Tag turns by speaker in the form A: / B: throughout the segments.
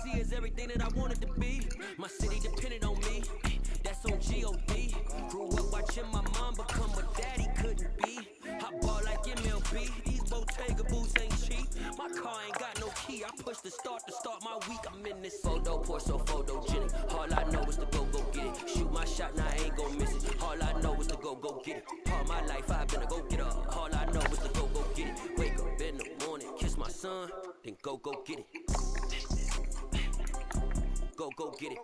A: Legacy is everything that I wanted to be. My city depended on me. That's on G.O.D. Grew up watching my mom become what daddy couldn't be. I ball like MLB. These Bottega boots ain't cheap. My car ain't got no key. I push the start to start my week. I'm in this photo pour so photogenic. All I know is to go get it. Shoot my shot, now I ain't gon' miss it. All I know is to go get it. All my life I've been a go getter. All I know is to go get it. Wake up in the morning, kiss my son, then go get it. Go get it.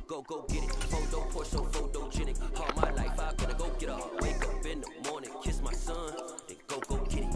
A: Go get it. Photo pour so photogenic. All my life I better go get up. Wake up in the morning, kiss my son, then go get it.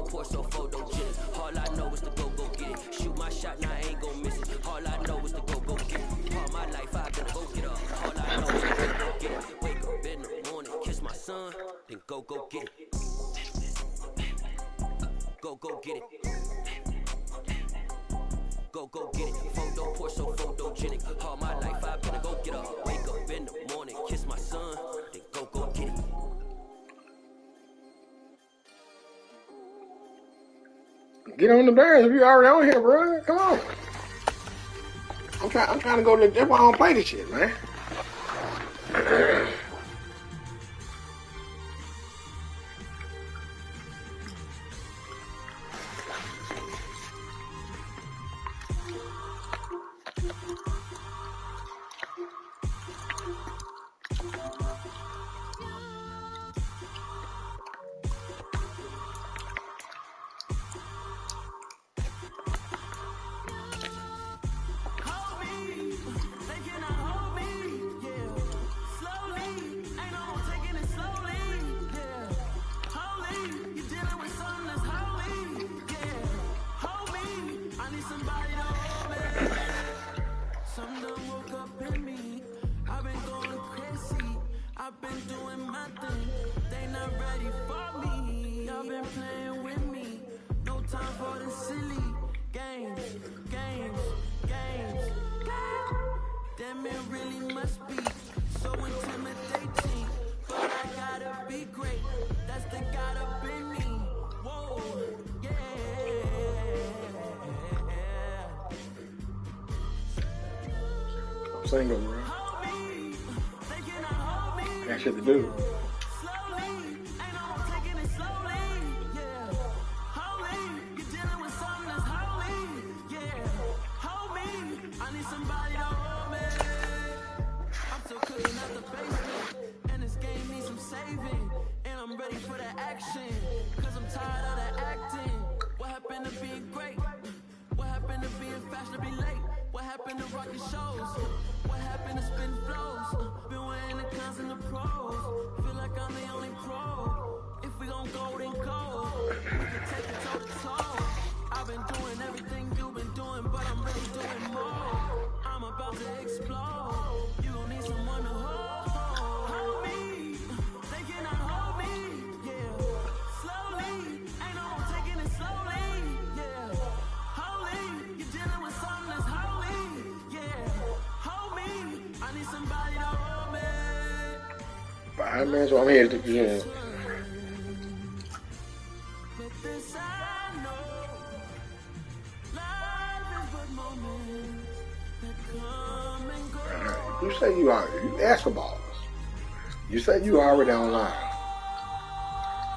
A: Pour so photogenic. All I know is to go get it. Shoot my shot, now I ain't gon' miss it. All I know is to go get it. All my life I've been a go get up. All I know is to go get it. Wake up in the morning, kiss my son, then go get it. Go get it. Go get it. Photo pour so photogenic. All my life I've been a go get up. Wake up in the morning, kiss my son, then go get it.
B: Get on the Bears if you already on here, bro. Come on. I'm trying to go to. That's why I don't play this shit, man. Single, bro. Got shit to do. Man, so I'm here to the gym. You say you are basketballers. You say you already online.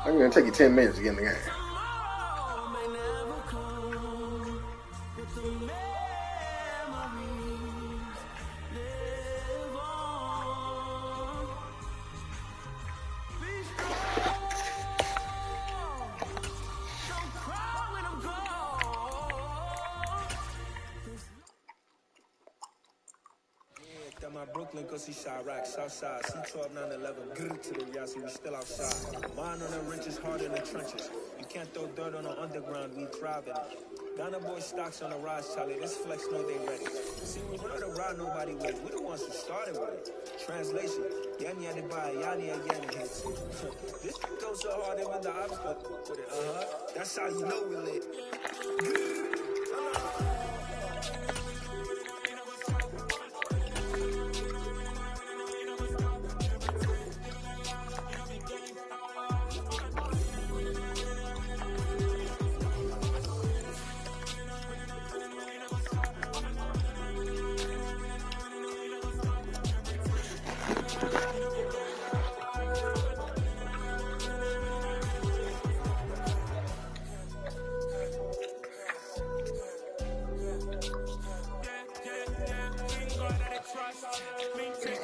B: I'm gonna take you 10 minutes to get in the game.
C: Brooklyn, cause he shot rock, Southside, C12, 911, grr to the Yassi, we still outside. Mine on the wrenches, hard in the trenches. You can't throw dirt on the underground, we thrive in it. Ghana boy stocks on the rise, Charlie. This flex know they ready. See, we're not a ride nobody with. We're the ones who started with it. Translation: Yani Adebayo, Yani again hits. This goes so hard, even the ops go with it. That's how you know we lit.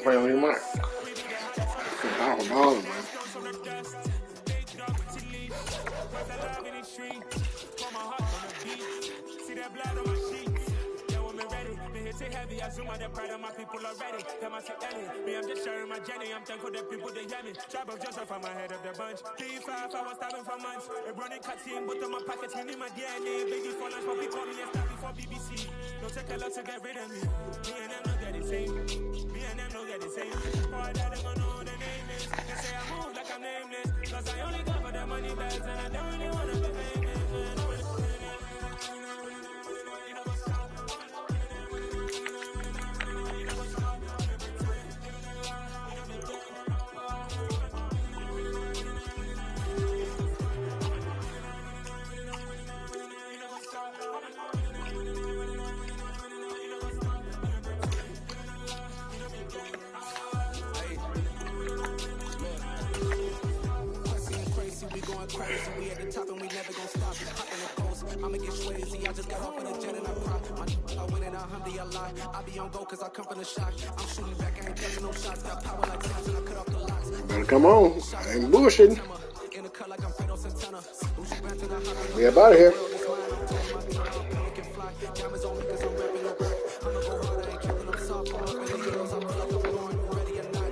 B: Play on your mind. $1,000, man.
D: Heavy, I zoom out the pride of my people already. Come on, me, I'm just sharing my journey. I'm thankful that people they hear me. Tribe of Joseph, I'm ahead of the bunch. B5, I was starving for months. A running cutscene, but on my pockets, me my DNA. Biggie for lunch, but people call me a star before BBC. Don't take a lot to get rid of me. Me and them don't get the same. Me and them don't get the same. Boy, that they gonna know the name is. They say I move like I'm nameless. Cause I only go for the money bags and I don't really wanna be famous. Crazy, we at the top and we never gon' stop. Hop in the coast, I'ma get swayzy. I just got off on the jet and I prop. I win in a lot. I be on go cause I come from the shock. I'm shooting back, I ain't taking no shots. Got power like Samson, I cut off the locks.
B: Better come on. I ain't bullshitting.
D: In the cut like I'm Fredo Santana.
B: We up out of here.
D: Diamonds on me cause I'm rapping no back. I'ma go hard, I ain't killing them soft. I'm up in the heroes, I pull up the horn, ready or not.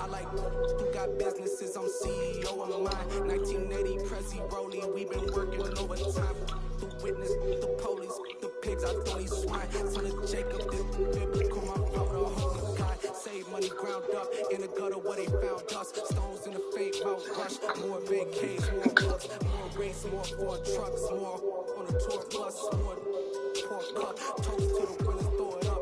D: I like who got businesses, I'm CEO of mine. 1980 Prezi Rollie, we been working overtime. The witness, the police, the pigs, I thought he swine. Son of Jacob, this biblical, my brother, holy God. Save money ground up in the gutter where they found us. Stones in the fake Mount Rush. More vacays, more books, more race, more Ford trucks, more on a tour bus, more pork cup. Toast to the winners, throw it up.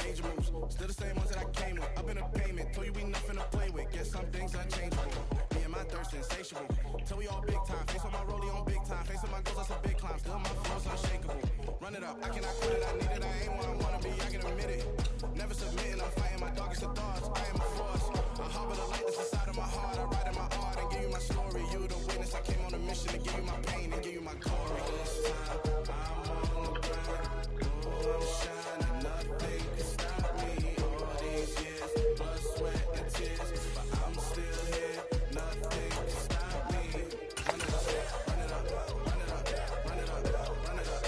D: Major moves, still the same ones that I came with. Up in a payment, told you we nothing to play with. Guess some things unchangeable. Me and my thirst insatiable. Till we all big time. Face on my rollie on big time. Face on my goals, that's a big climb. Still my flow's unshakable. Run it up, I cannot quit it. I need it, I ain't what I wanna be. I can admit it. Never submitting, I'm fighting my darkest of thoughts. I am a force. I harbor the light that's inside of my heart. I write in my art and give you my story. You the witness. I came on a mission to give you my pain and give you my glory. This time, I'm on the grind. Oh, I'm shining, nothing can stop me. All these years, blood, sweat, and tears, but I'm still here. Nothing can stop me. Run it up, run it up, run it up, run it up, run it up.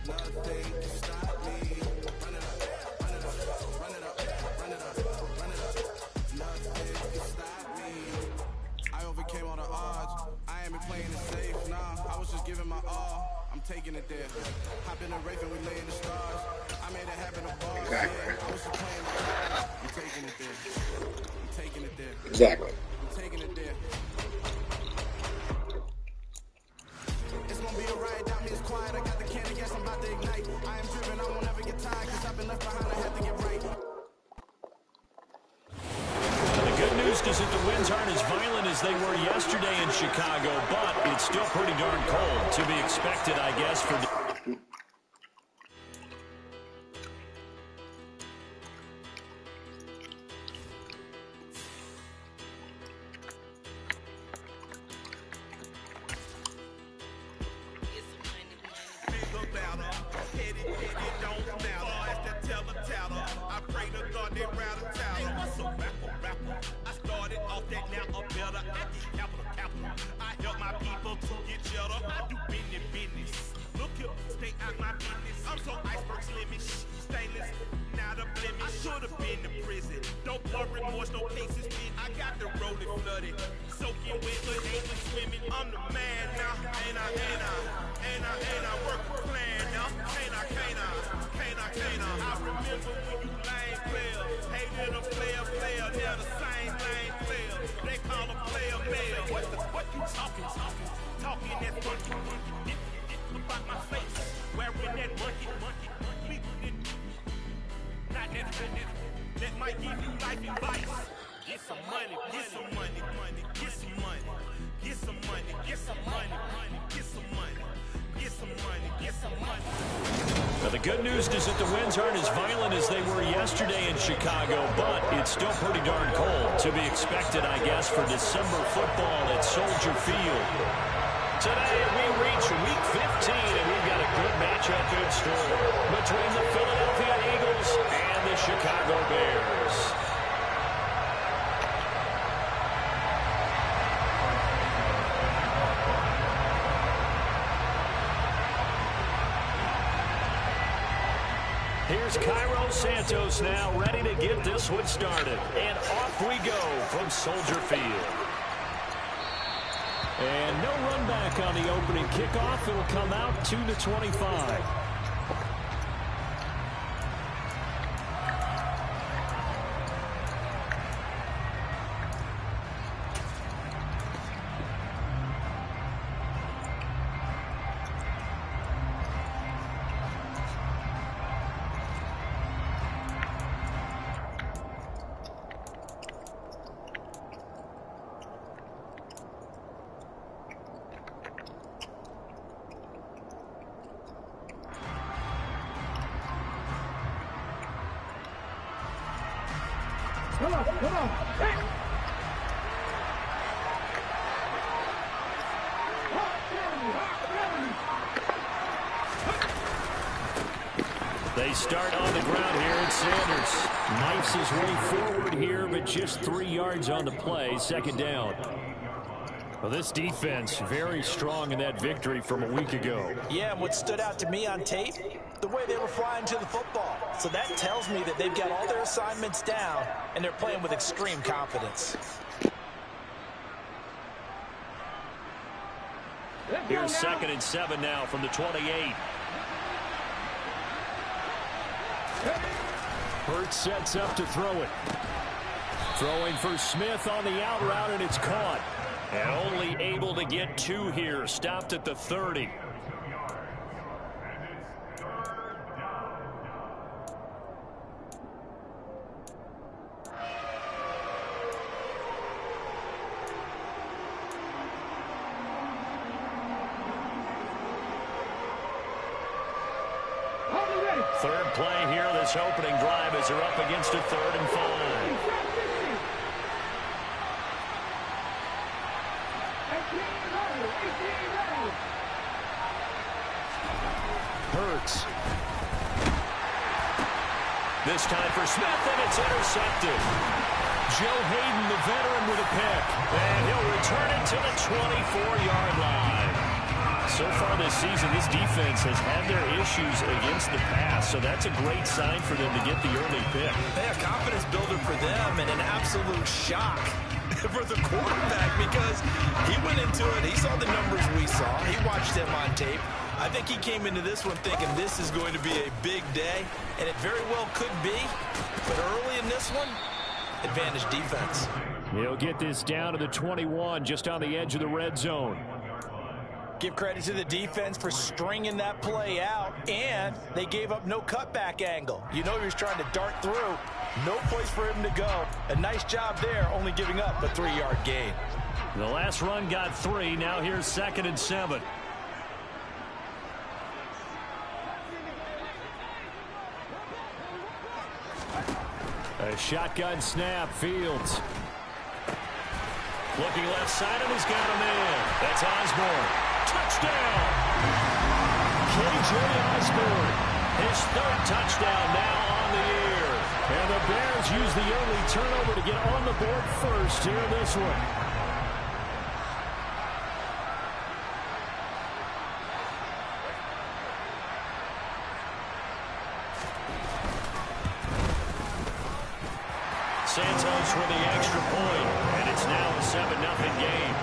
D: Nothing can stop me. Run it up, run it up, run it up, run it up, run it up. Nothing can stop me. I overcame all the odds. I ain't been playing it safe, nah. I was just giving my all. I'm taking it there. Hop in the rave and we lay in the stars. I made it happen to bars. Yeah, I was just playing the cards. I'm taking it there. I'm taking it there.
B: Exactly.
D: I'm taking it there. It's gonna be a riot, doubt me, it's quiet. I got the candy, yes, I'm about to ignite. I am driven, I won't ever get tired, cause I've been left behind, I have to get right.
E: The good news is that the winds aren't as violent as they were yesterday in Chicago, but it's still pretty darn cold. To be expected, I guess, for...
D: petty, don't matter. Far as that teller, I pray to God they rattle tattle. Hey, what's a rapper? I started off that now I'm better. I get capital. I help my people to get cheddar. I do business. Look here, stay out my business. I'm so iceberg slimmish, stainless, not a blemish. I should've been to prison. Don't worry, remorse, no cases been. I got the rolling flooded, soaking wet, but ain't swimming. I'm the man now, ain't I work a plan now, can't I? I remember when you lame player, hated a player, now the same lame player. They call a player mayor. What you talking that funky about my face, wearing that monkey. Not that might give you life advice. Get some money.
E: Now, the good news is that the winds aren't as violent as they were yesterday in Chicago, but it's still pretty darn cold. To be expected, I guess, for December football at Soldier Field. Today, we reach Week 15, and we've got a good matchup in store between the Philadelphia Eagles and the Chicago Bears. Here's Cairo Santos now, ready to get this one started. And off we go from Soldier Field. And no run back on the opening kickoff. It'll come out 2-25.
B: Come on.
E: They start on the ground here, and Sanders knifes his way forward here, but just 3 yards on the play, second down. Well, this defense very strong in that victory from a week ago.
F: Yeah, and what stood out to me on tape, the way they were flying to the football. So that tells me that they've got all their assignments down, and they're playing with extreme confidence.
E: Here's 2nd and 7 now from the 28. Hurts sets up to throw it. Throwing for Smith on the out route, and it's caught. And only able to get 2 here. Stopped at the 30. Third play here, this opening drive, as they're up against a 3rd and 5. Hurts. This time for Smith, and it's intercepted. Joe Hayden, the veteran, with a pick. And he'll return it to the 24-yard line. So far this season, this defense has had their issues against the pass, so that's a great sign for them to get the early pick.
F: They a confidence builder for them and an absolute shock for the quarterback because he went into it. He saw the numbers we saw. He watched them on tape. I think he came into this one thinking this is going to be a big day, and it very well could be. But early in this one, advantage defense.
E: He'll get this down to the 21, just on the edge of the red zone.
F: Give credit to the defense for stringing that play out, and they gave up no cutback angle. You know he was trying to dart through. No place for him to go. A nice job there, only giving up a 3-yard gain.
E: The last run got 3. Now here's 2nd and 7. A shotgun snap, Fields. Looking left side, and he's got him in. That's Osborne. Touchdown! KJ Osborne. His third touchdown now on the year. And the Bears use the early turnover to get on the board first here in this one. Santos with the extra point, and it's now a 7-0 game.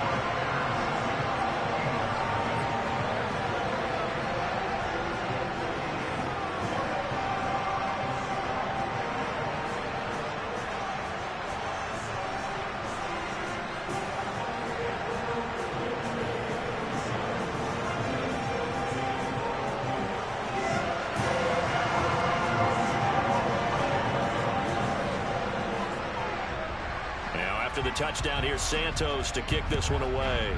E: After the touchdown, here's Santos to kick this one away.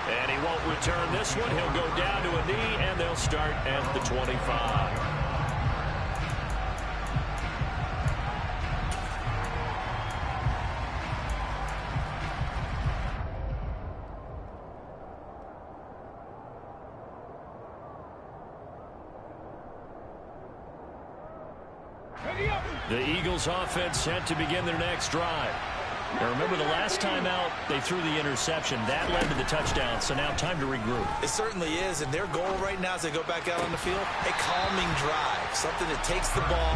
E: And he won't return this one. He'll go down to a knee, and they'll start at the 25. The Eagles offense set to begin their next drive. Now remember, the last time out, they threw the interception. That led to the touchdown, so now time to regroup.
F: It certainly is, and their goal right now as they go back out on the field, a calming drive. Something that takes the ball,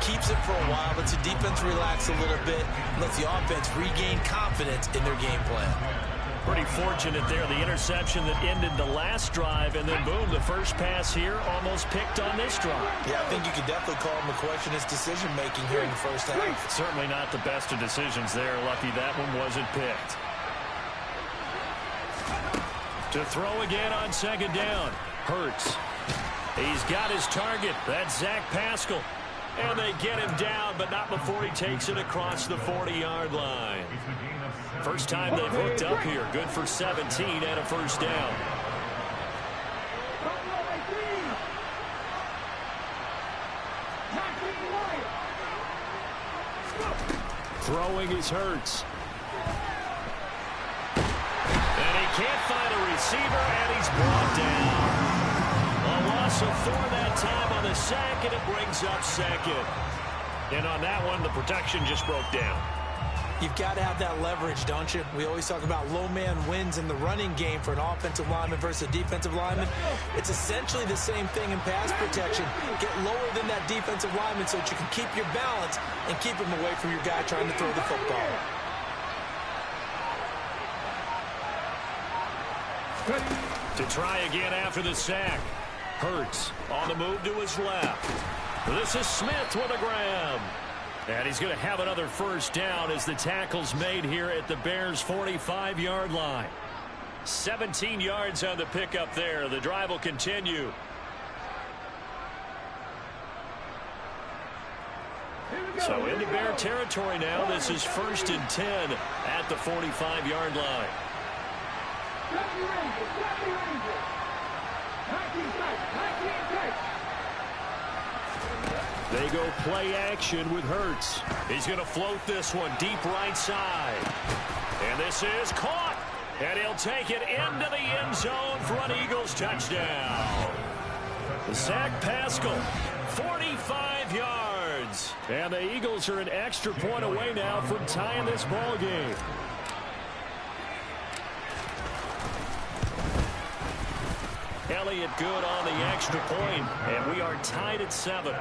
F: keeps it for a while, lets the defense relax a little bit, lets the offense regain confidence in their game plan.
E: Pretty fortunate there, the interception that ended the last drive, and then boom, the first pass here almost picked on this drive. Yeah,
F: I think you could definitely call him a question his decision-making here in the first half.
E: Certainly not the best of decisions there. Lucky that one wasn't picked. To throw again on second down. Hurts. He's got his target. That's Zach Pascal. And they get him down, but not before he takes it across the 40-yard line. First time they've hooked up here. Good for 17 and a first down. Throwing is Hurts. And he can't find a receiver, and he's brought down. A loss of 4 that time on the sack, and it brings up second. And on that one, the protection just broke down.
F: You've got to have that leverage, don't you? We always talk about low man wins in the running game for an offensive lineman versus a defensive lineman. It's essentially the same thing in pass protection. Get lower than that defensive lineman so that you can keep your balance and keep him away from your guy trying to throw the football.
E: To try again after the sack. Hurts on the move to his left. This is Smith with a grab. And he's going to have another first down as the tackle's made here at the Bears' 45-yard line. 17 yards on the pickup there. The drive will continue. So into Bear territory now. This is 1st and 10 at the 45-yard line. They go play action with Hurts. He's going to float this one deep right side. And this is caught. And he'll take it into the end zone for an Eagles touchdown. Zach Pascal, 45 yards. And the Eagles are an extra point away now from tying this ball game. Elliott good on the extra point, and we are tied at 7.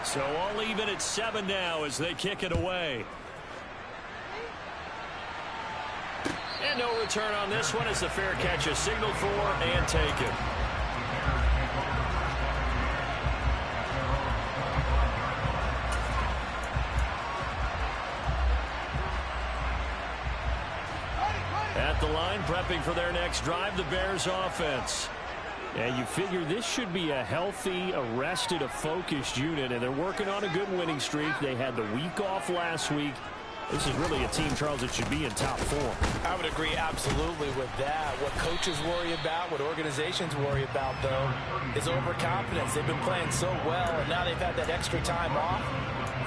E: So all even at 7 now as they kick it away. And no return on this one as the fair catch is signaled for and taken. At the line, prepping for their next drive, the Bears offense. And you figure this should be a healthy, arrested, a focused unit, and they're working on a good winning streak. They had the week off last week. This is really a team, Charles, that should be in top form.
F: I would agree absolutely with that. What coaches worry about, what organizations worry about, though, is overconfidence. They've been playing so well, and now they've had that extra time off.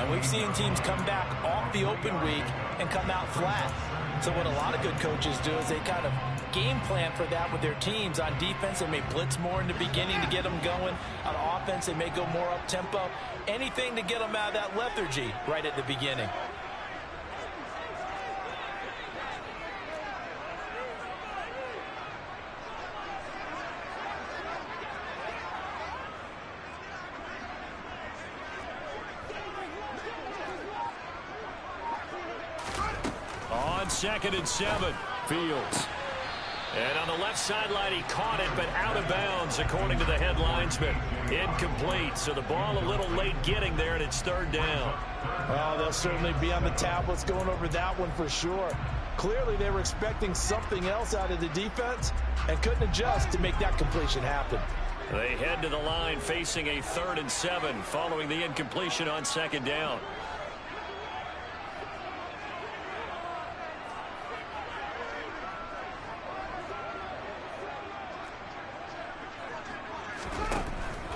F: And we've seen teams come back off the open week and come out flat. So what a lot of good coaches do is they kind of game plan for that with their teams. On defense, they may blitz more in the beginning to get them going. On offense, they may go more up-tempo. Anything to get them out of that lethargy right at the beginning.
E: On 2nd and 7, Fields. And on the left sideline, he caught it, but out of bounds, according to the head linesman. Incomplete, so the ball a little late getting there, and it's 3rd down.
F: Oh, they'll certainly be on the tablets going over that one for sure. Clearly, they were expecting something else out of the defense and couldn't adjust to make that completion happen.
E: They head to the line facing a 3rd and 7 following the incompletion on 2nd down.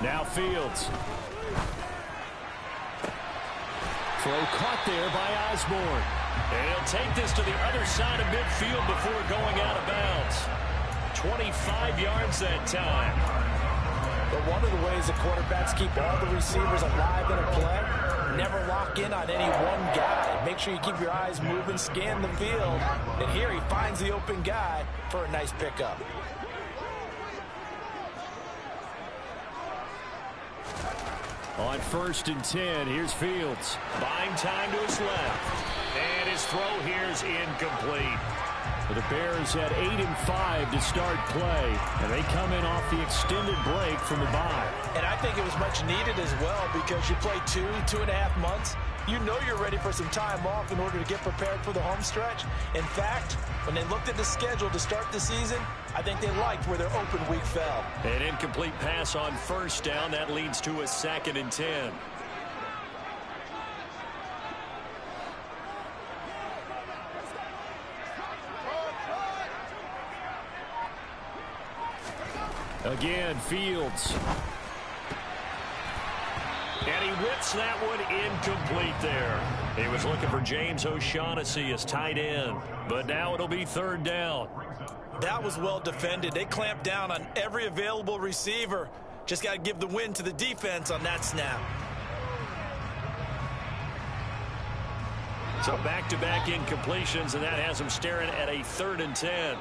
E: Now Fields. Throw caught there by Osborne. And he'll take this to the other side of midfield before going out of bounds. 25 yards that time.
F: But one of the ways the quarterbacks keep all the receivers alive in a play, never lock in on any one guy. Make sure you keep your eyes moving, scan the field. And here he finds the open guy for a nice pickup.
E: On 1st and 10, here's Fields. Buying time to his left. And his throw here's incomplete. The Bears had 8 and 5 to start play, and they come in off the extended break from the bye.
F: And I think it was much needed as well because you play 2.5 months. You know you're ready for some time off in order to get prepared for the home stretch. In fact, when they looked at the schedule to start the season, I think they liked where their open week fell.
E: An incomplete pass on 1st down. That leads to a 2nd and 10. Again, Fields. And he whips that one incomplete there. He was looking for James O'Shaughnessy as tight end, but now it'll be 3rd down.
F: That was well defended. They clamped down on every available receiver. Just got to give the win to the defense on that snap.
E: So back-to-back incompletions, and that has him staring at a 3rd and 10.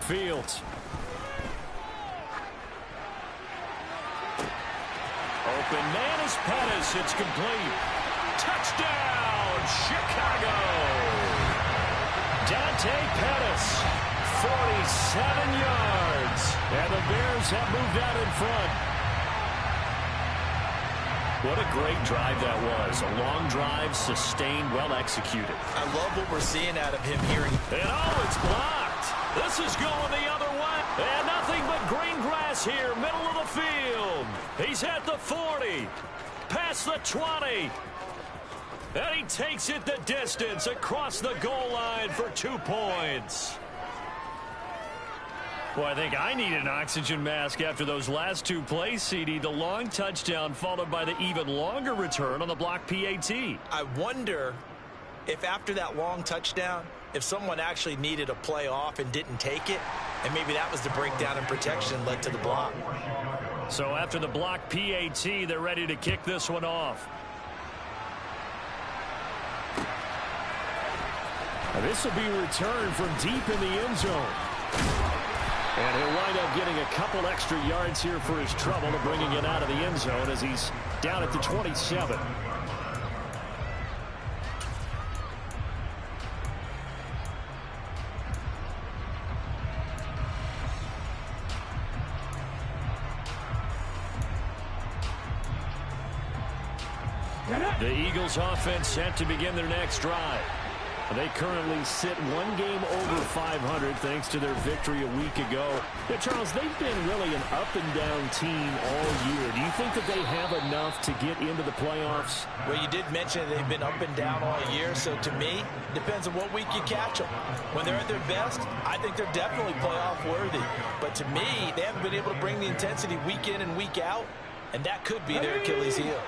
E: Fields. Open man is Pettis. It's complete. Touchdown, Chicago. Dante Pettis, 47 yards. And the Bears have moved out in front. What a great drive that was. A long drive, sustained, well executed.
F: I love what we're seeing out of him here.
E: And oh, it's blocked. This is going the other way. And nothing but green grass here, middle of the field. He's at the 40, past the 20. And he takes it the distance across the goal line for 2 points. Well, I think I need an oxygen mask after those last 2 plays, CD. The long touchdown followed by the even longer return on the block PAT.
F: I wonder if after that long touchdown, if someone actually needed a play off and didn't take it, and maybe that was the breakdown in protection led to the block.
E: So after the block PAT, they're ready to kick this one off. Now this will be returned from deep in the end zone. And he'll wind up getting a couple extra yards here for his trouble to bringing it out of the end zone as he's down at the 27. The Eagles offense set to begin their next drive. They currently sit one game over 500 thanks to their victory a week ago. Yeah, Charles, they've been really an up-and-down team all year. Do you think that they have enough to get into the playoffs?
F: Well, you did mention they've been up and down all year, so to me, depends on what week you catch them. When they're at their best, I think they're definitely playoff worthy. But to me, they haven't been able to bring the intensity week in and week out, and that could be their Achilles heel.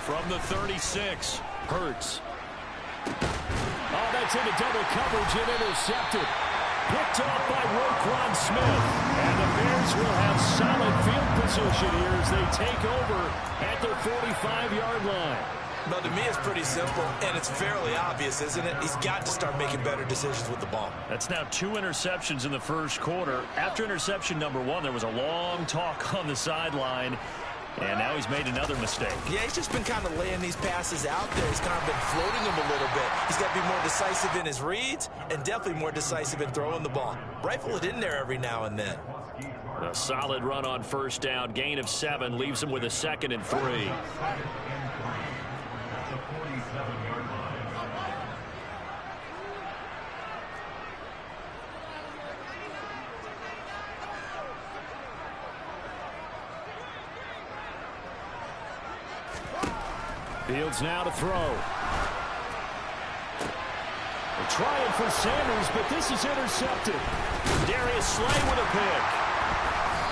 E: From the 36, Hurts. Oh, that's into double coverage and intercepted. Picked off by Roquan Smith. And the Bears will have solid field position here as they take over at their 45-yard line.
F: Well, to me, it's pretty simple, and it's fairly obvious, isn't it? He's got to start making better decisions with the ball.
E: That's now 2 interceptions in the first quarter. After interception number 1, there was a long talk on the sideline, and now he's made another mistake.
F: Yeah, he's just been kind of laying these passes out there. He's kind of been floating them a little bit. He's got to be more decisive in his reads and definitely more decisive in throwing the ball. Rifle it in there every now and then.
E: A solid run on first down. Gain of 7 leaves him with a 2nd and 3. Fields now to throw. They're trying for Sanders, but this is intercepted. Darius Slay with a pick.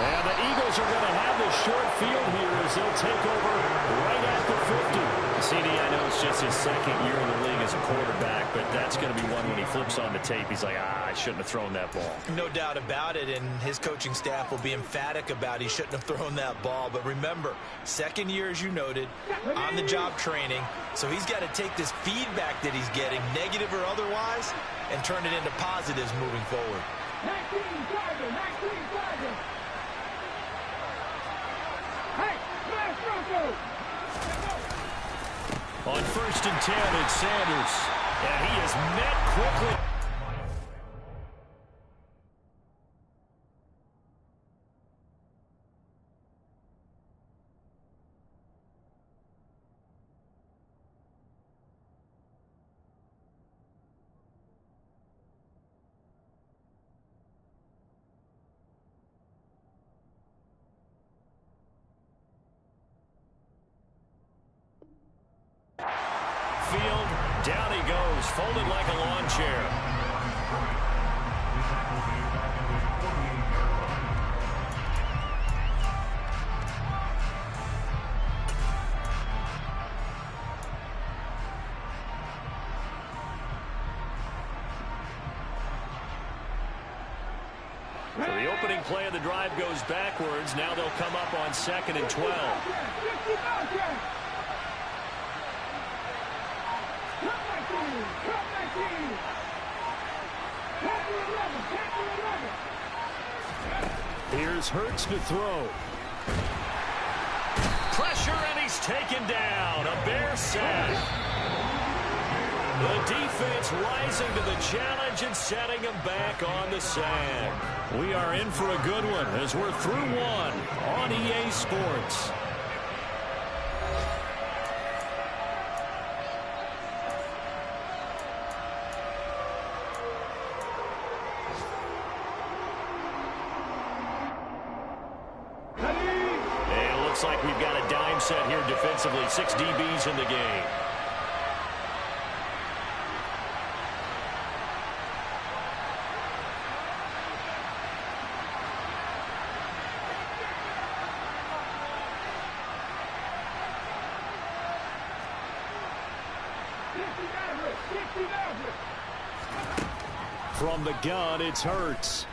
E: And the Eagles are going to have the short field here as they'll take over right at the 50. CD, I know it's just his 2nd year in the league as a quarterback, but that's going to be one when he flips on the tape. He's like, I shouldn't have thrown that ball.
F: No doubt about it, and his coaching staff will be emphatic about he shouldn't have thrown that ball. But remember, 2nd year, as you noted, on-the-job training, so he's got to take this feedback that he's getting, negative or otherwise, and turn it into positives moving forward.
G: 19 target. Hey, smash Bronco!
E: On 1st and 10, it's Sanders. And he is met quickly. Field, down he goes, folded like a lawn chair. So the opening play of the drive goes backwards. Now they'll come up on 2nd and 12. Here's Hurts to throw. Pressure, and he's taken down. A Bear sack. The defense rising to the challenge and setting him back on the sack. We are in for a good one as we're through one on EA Sports. Looks like we've got a dime set here defensively. 6 DBs in the game. From the gun, it's Hurts.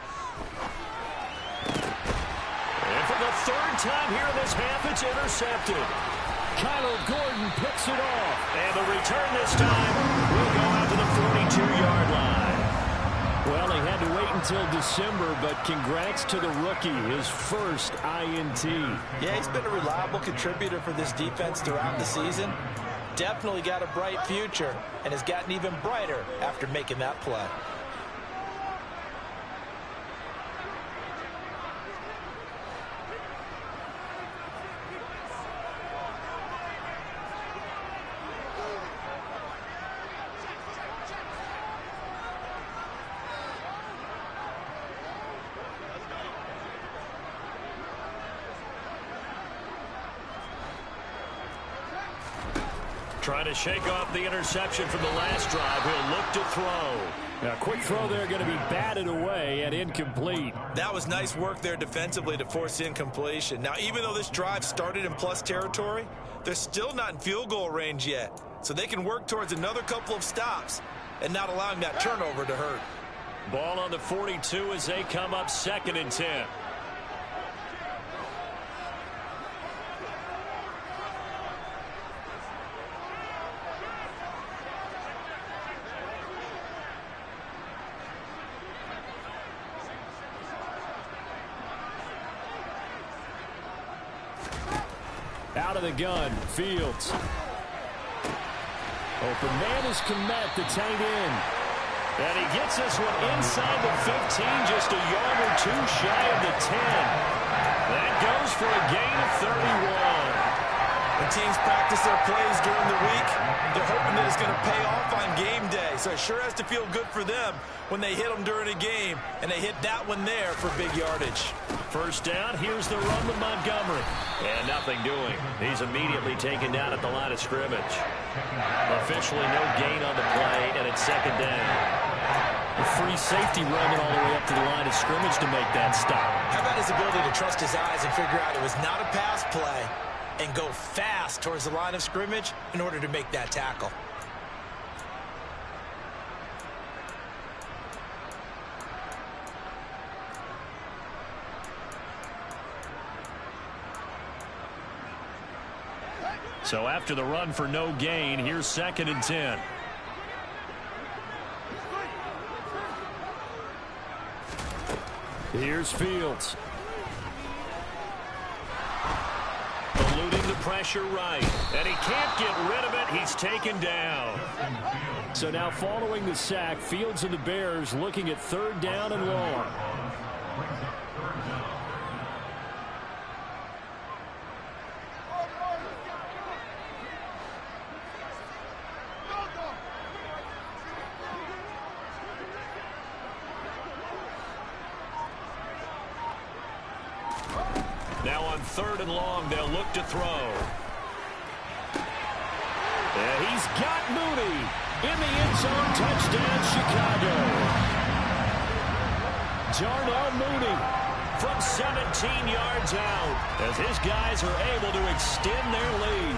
E: For the 3rd time here in this half, it's intercepted. Kyler Gordon picks it off. And the return this time will go out to the 42-yard line. Well, he had to wait until December, but congrats to the rookie, his first INT.
F: Yeah, he's been a reliable contributor for this defense throughout the season. Definitely got a bright future and has gotten even brighter after making that play.
E: Trying to shake off the interception from the last drive. He'll look to throw.
H: A quick throw there, going to be batted away and incomplete.
F: That was nice work there defensively to force incompletion. Now, even though this drive started in plus territory, they're still not in field goal range yet. So they can work towards another couple of stops and not allowing that turnover to hurt.
E: Ball on the 42 as they come up 2nd and 10.
H: Out of the gun, Fields. Open man is Kmet, the tight end.
E: And he gets this one inside the 15, just a yard or two shy of the 10. That goes for a gain of 31.
F: When teams practice their plays during the week, they're hoping that it's going to pay off on game day. So it sure has to feel good for them when they hit them during a game, and they hit that one there for big yardage.
E: First down, here's the run with Montgomery. And nothing doing. He's immediately taken down at the line of scrimmage. Officially no gain on the play, and it's 2nd down.
H: A free safety running all the way up to the line of scrimmage to make that stop.
F: How about his ability to trust his eyes and figure out it was not a pass play and go fast towards the line of scrimmage in order to make that tackle?
E: So after the run for no gain, here's 2nd and 10.
H: Here's Fields.
E: Eluding the pressure right. And he can't get rid of it. He's taken down.
H: So now following the sack, Fields and the Bears looking at 3rd down and long.
E: Now on 3rd and long, they'll look to throw.
H: And he's got Mooney in the end zone. Touchdown, Chicago. Darnell Mooney
E: From 17 yards out, as his guys are able to extend their lead.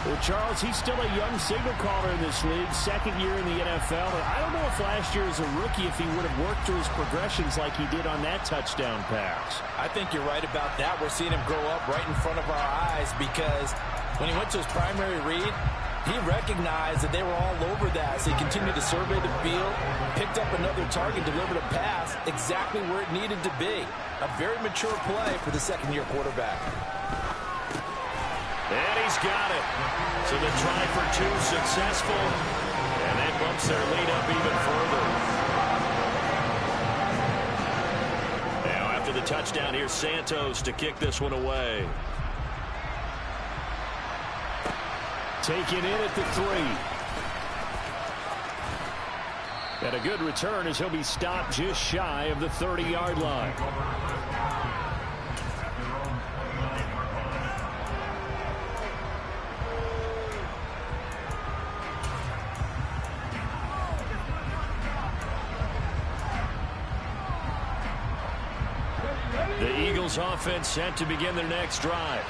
H: Well, Charles, he's still a young signal caller in this league, 2nd year in the NFL. And I don't know if last year as a rookie if he would have worked through his progressions like he did on that touchdown pass.
F: I think you're right about that. We're seeing him grow up right in front of our eyes because when he went to his primary read, he recognized that they were all over that. So he continued to survey the field, picked up another target, delivered a pass exactly where it needed to be. A very mature play for the 2nd-year quarterback.
E: And he's got it. So the try for 2 successful. And that bumps their lead up even further. Now after the touchdown, here's Santos to kick this one away.
H: Taken in at the 3. And a good return as he'll be stopped just shy of the 30-yard line.
E: The Eagles offense set to begin their next drive.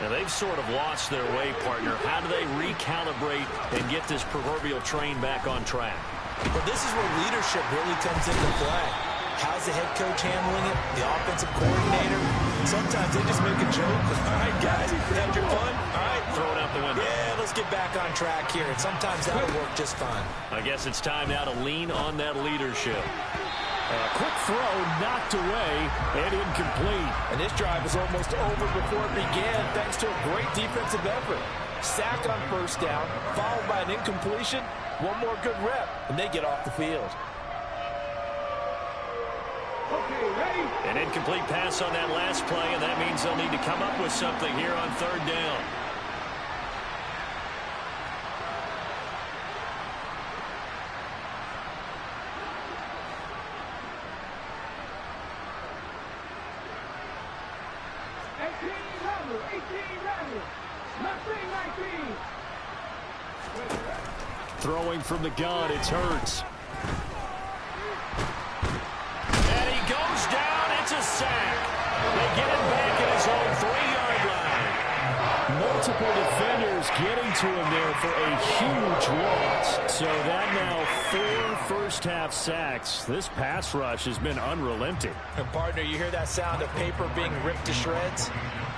E: Now they've sort of lost their way, partner. How do they recalibrate and get this proverbial train back on track?
F: Well, this is where leadership really comes into play. How's the head coach handling it? The offensive coordinator? Sometimes they just make a joke. All right, guys, had your fun? All right.
E: Throw it out the window.
F: Yeah, let's get back on track here. And sometimes that'll work just fine.
E: I guess it's time now to lean on that leadership.
H: A quick throw knocked away and incomplete.
F: And this drive was almost over before it began thanks to a great defensive effort. Sack on 1st down, followed by an incompletion. One more good rep, and they get off the field.
G: Okay, ready?
E: An incomplete pass on that last play, and that means they'll need to come up with something here on 3rd down.
H: Throwing from the gun, it's Hurts. And he goes down. It's a sack. They get him back at his own 3-yard line. Multiple defenders getting to him there for a huge loss. So that now 4 first-half sacks. This pass rush has been unrelenting.
F: And partner, you hear that sound of paper being ripped to shreds?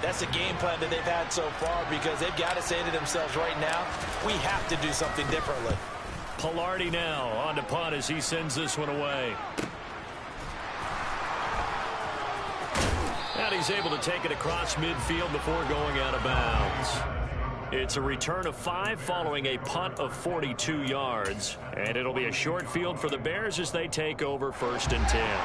F: That's the game plan that they've had so far, because they've got to say to themselves right now, we have to do something differently.
E: Palardy now on to punt as he sends this one away. And he's able to take it across midfield before going out of bounds. It's a return of 5 following a punt of 42 yards. And it'll be a short field for the Bears as they take over 1st and 10.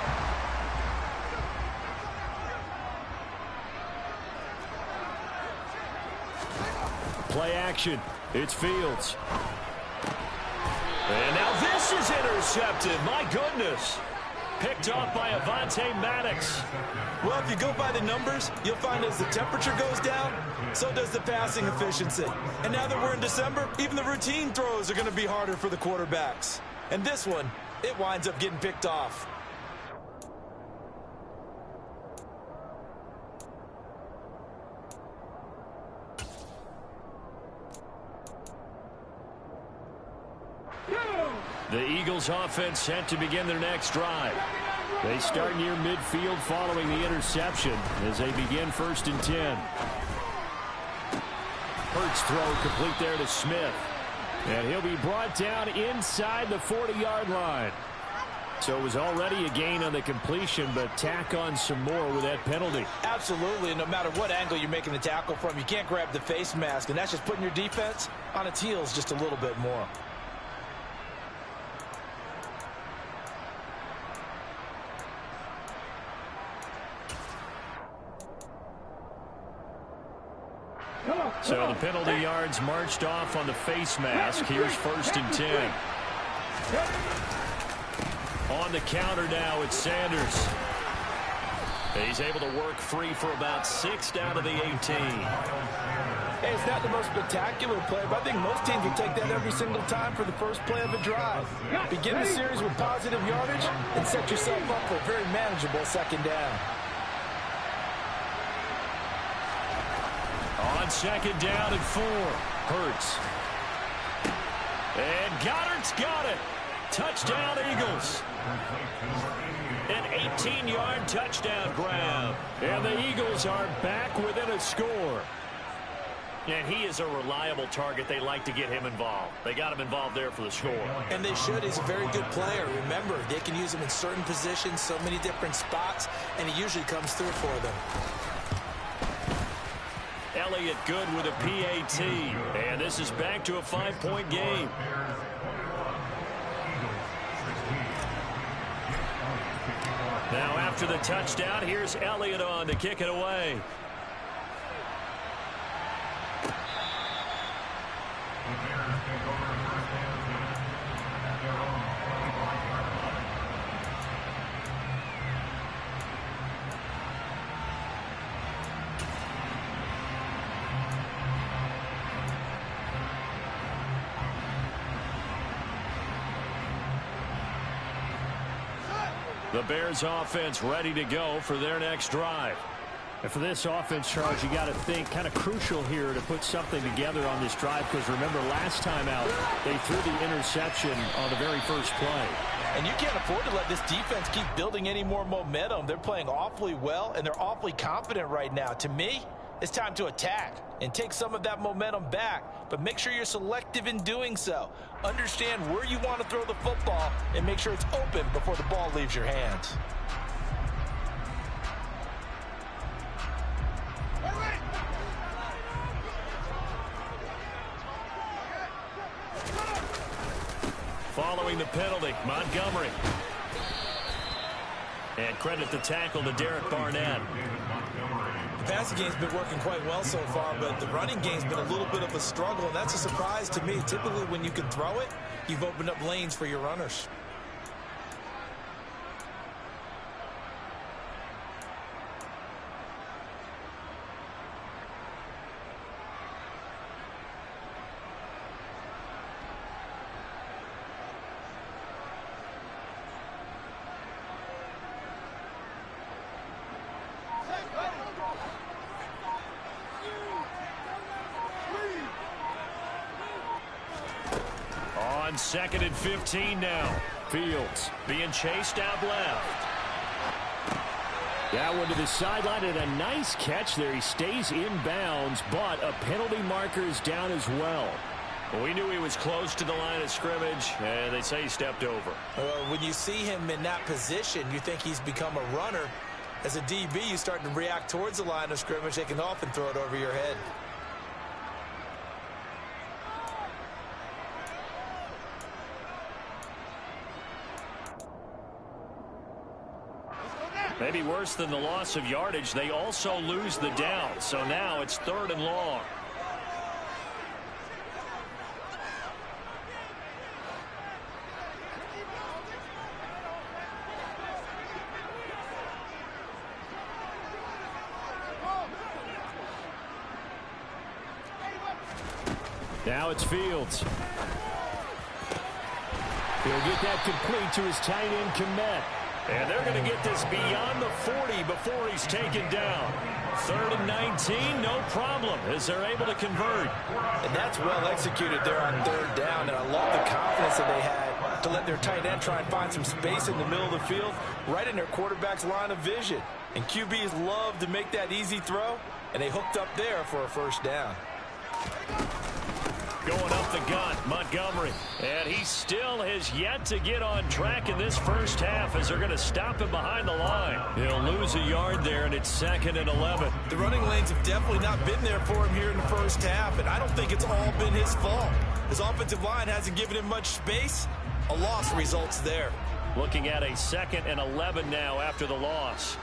H: Play action. It's Fields.
E: And now this is intercepted. My goodness. Picked off by Avonte Maddox.
F: Well, if you go by the numbers, you'll find as the temperature goes down, so does the passing efficiency. And now that we're in December, even the routine throws are going to be harder for the quarterbacks. And this one, it winds up getting picked off.
E: The Eagles offense set to begin their next drive.
H: They start near midfield following the interception as they begin 1st and 10. Hurts throw complete there to Smith. And he'll be brought down inside the 40-yard line. So it was already a gain on the completion, but tack on some more with that penalty.
F: Absolutely. No matter what angle you're making the tackle from, you can't grab the face mask, and that's just putting your defense on its heels just a little bit more.
E: So the penalty yards marched off on the face mask. Here's 1st and 10. On the counter now, it's Sanders. He's able to work free for about 6 down to the 18.
F: Hey, it's not the most spectacular play, but I think most teams will take that every single time for the first play of a drive. Begin the series with positive yardage and set yourself up for a very manageable 2nd down.
E: On 2nd down and 4. Hurts. And Goddard's got it. Touchdown, Eagles. An 18-yard touchdown grab.
H: And the Eagles are back within a score.
E: And he is a reliable target. They like to get him involved. They got him involved there for the score.
F: And they should. He's a very good player. Remember, they can use him in certain positions, so many different spots, and he usually comes through for them.
E: Elliott good with a PAT. And this is back to a 5-point game. Now after the touchdown, here's Elliott on to kick it away. The Bears offense ready to go for their next drive.
H: And for this offense, Charles, you got to think kind of crucial here to put something together on this drive, because remember last time out they threw the interception on the very first play.
F: And you can't afford to let this defense keep building any more momentum. They're playing awfully well, and they're awfully confident right now. To me, it's time to attack and take some of that momentum back, but make sure you're selective in doing so. Understand where you want to throw the football and make sure it's open before the ball leaves your hands.
E: Following the penalty, Montgomery. And credit the tackle to Derek Barnett.
F: The passing game's been working quite well so far, but the running game's been a little bit of a struggle, and that's a surprise to me. Typically, when you can throw it, you've opened up lanes for your runners.
E: On 2nd and 15 now. Fields being chased out left. That one to the sideline, and a nice catch there. He stays in bounds, but a penalty marker is down as well. We knew he was close to the line of scrimmage, and they say he stepped over.
F: When you see him in that position, you think he's become a runner. As a DB, you start to react towards the line of scrimmage. They can often throw it over your head.
E: Maybe worse than the loss of yardage, they also lose the down. So now it's 3rd and long. Now it's Fields. He'll get that complete to his tight end, Kmet. And they're going to get this beyond the 40 before he's taken down. 3rd and 19, no problem, as they're able to convert.
F: And that's well executed there on 3rd down. And I love the confidence that they had to let their tight end try and find some space in the middle of the field, right in their quarterback's line of vision. And QBs love to make that easy throw, and they hooked up there for a 1st down.
E: Going up the gut, Montgomery. And he still has yet to get on track in this first half as they're going to stop him behind the line. He'll lose a yard there, and it's 2nd and 11.
F: The running lanes have definitely not been there for him here in the first half, and I don't think it's all been his fault. His offensive line hasn't given him much space. A loss results there.
E: Looking at a 2nd and 11 now after the loss.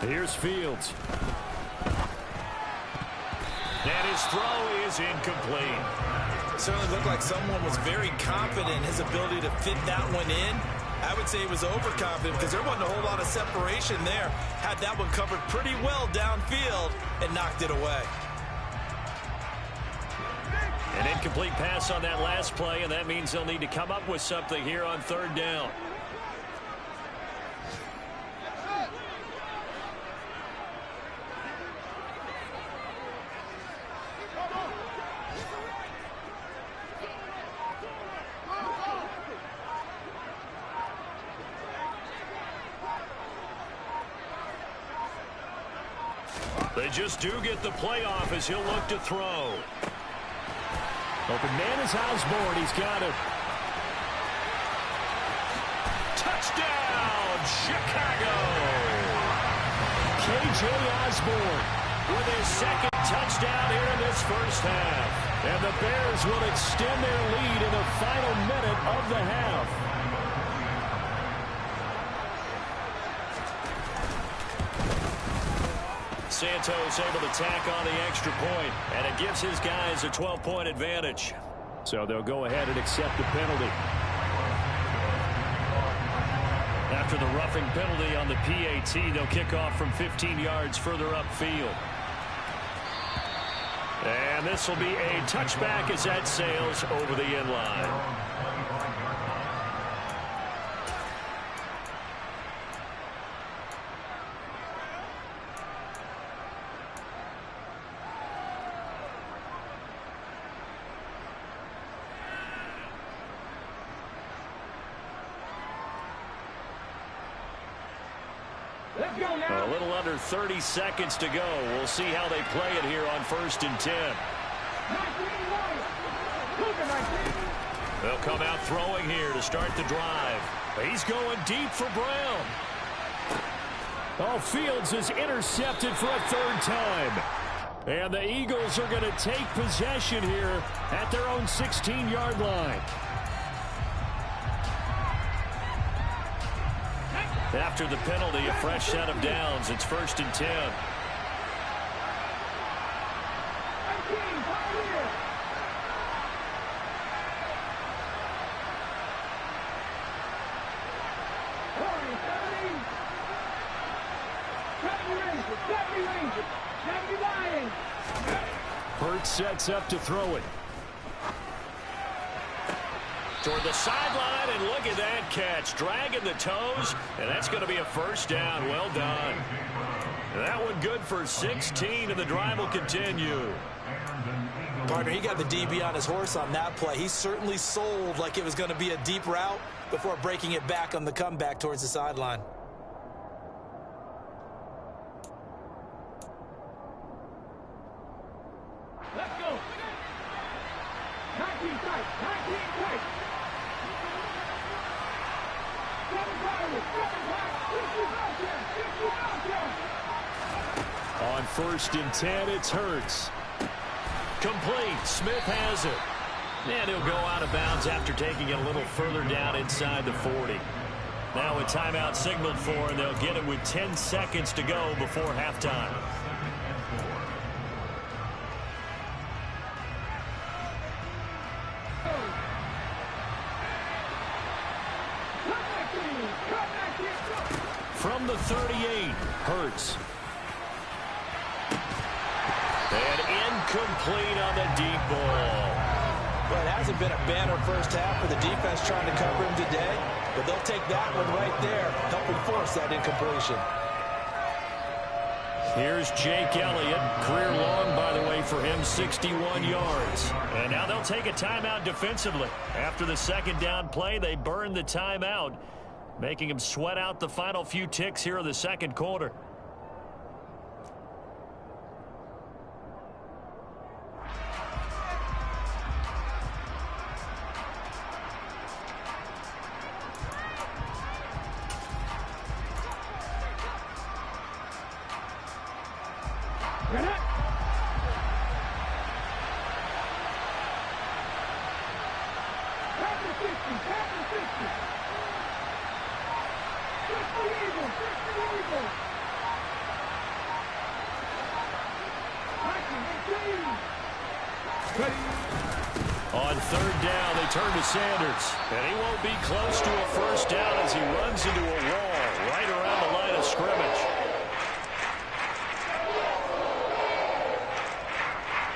E: Here's Fields. And his throw is incomplete.
F: Certainly looked like someone was very confident in his ability to fit that one in. I would say he was overconfident because there wasn't a whole lot of separation there. Had that one covered pretty well downfield and knocked it away.
E: An incomplete pass on that last play, and that means they'll need to come up with something here on 3rd down. They just do get the play off as he'll look to throw. Open man is Osborne. He's got it. Touchdown, Chicago! K.J. Osborne with his 2nd touchdown here in this first half. And the Bears will extend their lead in the final minute of the half. Santos able to tack on the extra point, and it gives his guys a 12-point advantage. So they'll go ahead and accept the penalty. After the roughing penalty on the PAT, they'll kick off from 15 yards further upfield. And this will be a touchback as that sails over the end line. A little under 30 seconds to go. We'll see how they play it here on 1st and 10. They'll come out throwing here to start the drive. He's going deep for Brown. Oh, Fields is intercepted for a 3rd time. And the Eagles are going to take possession here at their own 16-yard line. After the penalty, a fresh set of downs. It's 1st and 10.
H: Hurts sets up to throw it. Toward the sideline, and look at that catch. Dragging the toes, and that's going to be a first down. Well done. That one good for 16, and the drive will continue.
F: Partner, he got the DB on his horse on that play. He certainly sold like it was going to be a deep route before breaking it back on the comeback towards the sideline.
G: Let's go. 19 tight. 19 tight. 7 drivers. 7 tight. 50 out there.
H: On 1st and 10, it's Hurts. Complete. Smith has it. And he'll go out of bounds after taking it a little further down inside the 40. Now a timeout signaled for, and they'll get it with 10 seconds to go before halftime. From the 38, Hurts. And incomplete on the deep ball.
F: Well, it hasn't been a banner first half for the defense trying to cover him today, but they'll take that one right there, helping force that incompletion.
H: Here's Jake Elliott. Career long, by the way, for him, 61 yards. And now they'll take a timeout defensively. After the second down play, they burn the timeout, making him sweat out the final few ticks here in the second quarter. On 3rd down, they turn to Sanders. And he won't be close to a first down as he runs into a wall right around the line of scrimmage.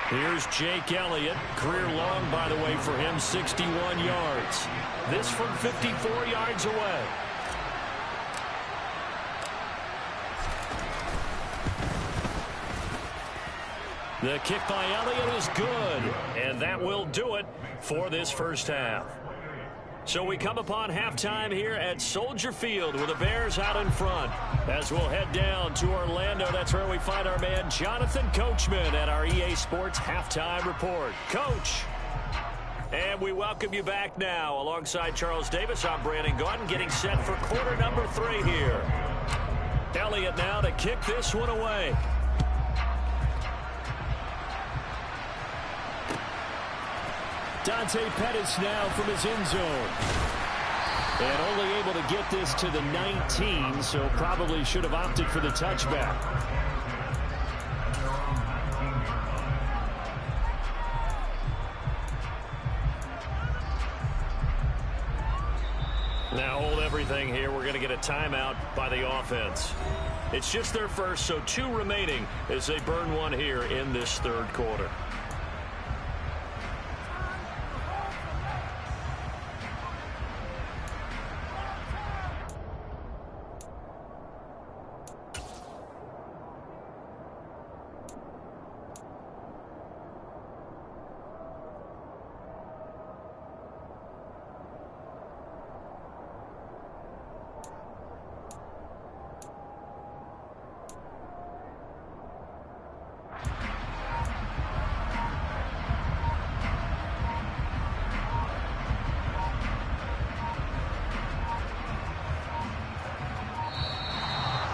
H: Here's Jake Elliott. Career long, by the way, for him, 61 yards. This from 54 yards away. The kick by Elliott is good, and that will do it for this first half. So we come upon halftime here at Soldier Field with the Bears out in front. As we'll head down to Orlando, that's where we find our man Jonathan Coachman at our EA Sports Halftime Report. Coach. And we welcome you back now. Alongside Charles Davis, I'm Brandon Gaudin, getting set for quarter number 3 here. Elliott now to kick this one away. Dante Pettis now from his end zone. And only able to get this to the 19, so probably should have opted for the touchback. Now hold everything here. We're going to get a timeout by the offense. It's just their first, so 2 remaining as they burn one here in this 3rd quarter.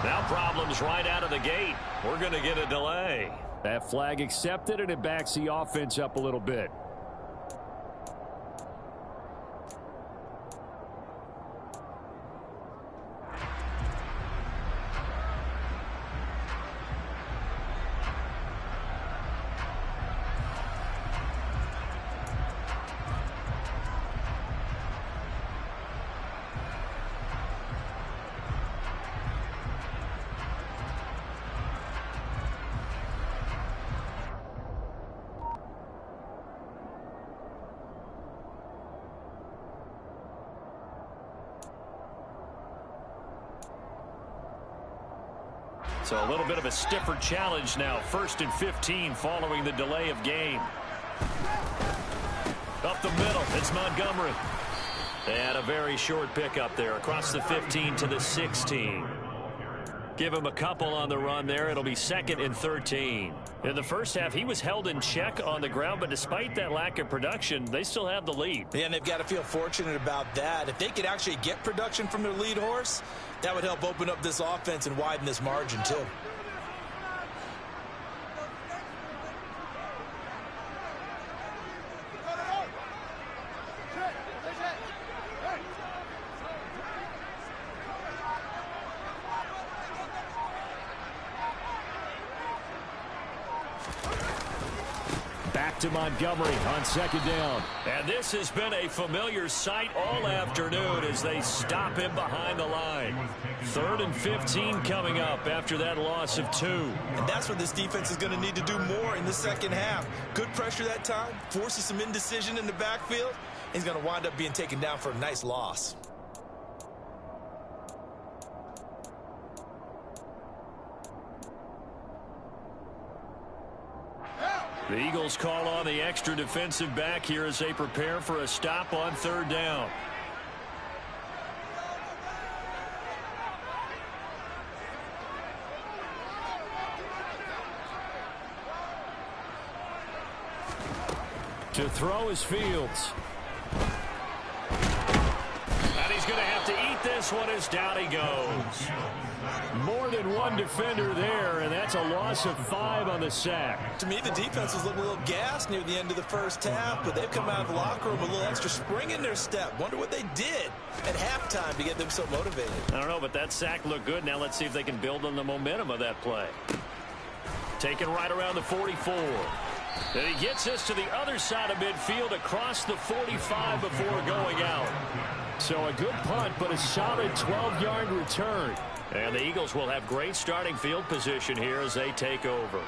H: Now problems right out of the gate. We're going to get a delay. That flag accepted, and it backs the offense up a little bit.
E: So a little bit of a stiffer challenge now. 1st and 15 following the delay of game. Up the middle, it's Montgomery. They had a very short pickup there across the 15 to the 16. Give him a couple on the run there. It'll be 2nd and 13. In the first half, he was held in check on the ground, but despite that lack of production, they still have the lead.
F: Yeah, and they've got to feel fortunate about that. If they could actually get production from their lead horse, that would help open up this offense and widen this margin too.
E: To Montgomery on 2nd down. And this has been a familiar sight all afternoon as they stop him behind the line. 3rd and 15 coming up after that loss of 2.
F: And that's what this defense is going to need to do more in the second half. Good pressure that time, forces some indecision in the backfield. He's going to wind up being taken down for a nice loss.
E: The Eagles call on the extra defensive back here as they prepare for a stop on 3rd down. To throw is Fields. And he's going to have to eat this one as down he goes. More than one defender there, and that's a loss of 5 on the sack.
F: To me, the defense was looking a little gassed near the end of the first half, but they've come out of the locker room with a little extra spring in their step. Wonder what they did at halftime to get them so motivated.
E: I don't know, but that sack looked good. Now let's see if they can build on the momentum of that play. Taken right around the 44. And he gets us to the other side of midfield across the 45 before going out. So a good punt, but a solid 12-yard return. And the Eagles will have great starting field position here as they take over.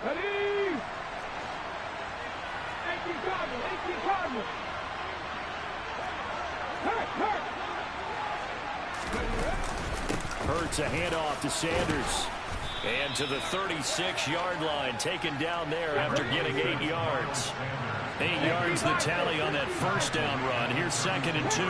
G: Ready? 18 Cardinals.
E: Hurts a handoff to Sanders. And to the 36-yard line, taken down there after getting 8 yards. 8 yards the tally on that first down run. Here's 2nd and 2.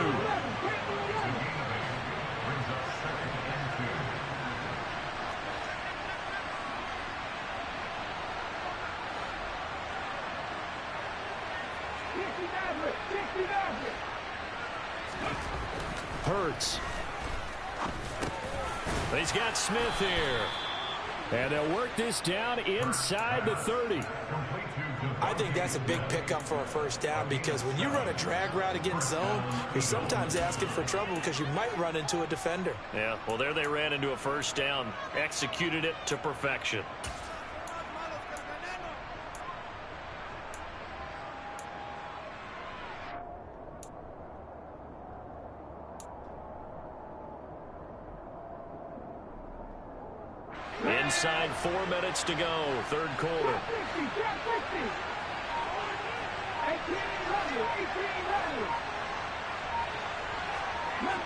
E: Hurts. He's got Smith here. And they'll work this down inside the 30.
F: I think that's a big pickup for a first down because when you run a drag route against zone, you're sometimes asking for trouble because you might run into a defender.
E: Yeah, well, there they ran into a first down. Executed it to perfection. Inside 4 minutes to go, third quarter.
G: 19.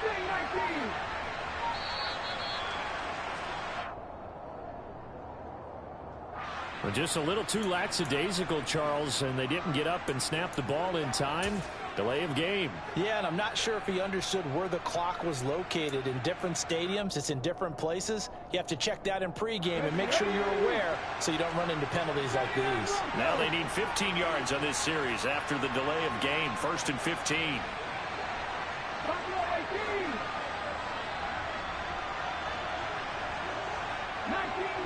E: Well, just a little too lackadaisical, Charles, and they didn't get up and snap the ball in time. Delay of game.
F: Yeah, and I'm not sure if he understood where the clock was located. In different stadiums, it's in different places. You have to check that in pregame and make sure you're aware so you don't run into penalties like these.
E: Now they need 15 yards on this series after the delay of game. 1st and 15.
G: 19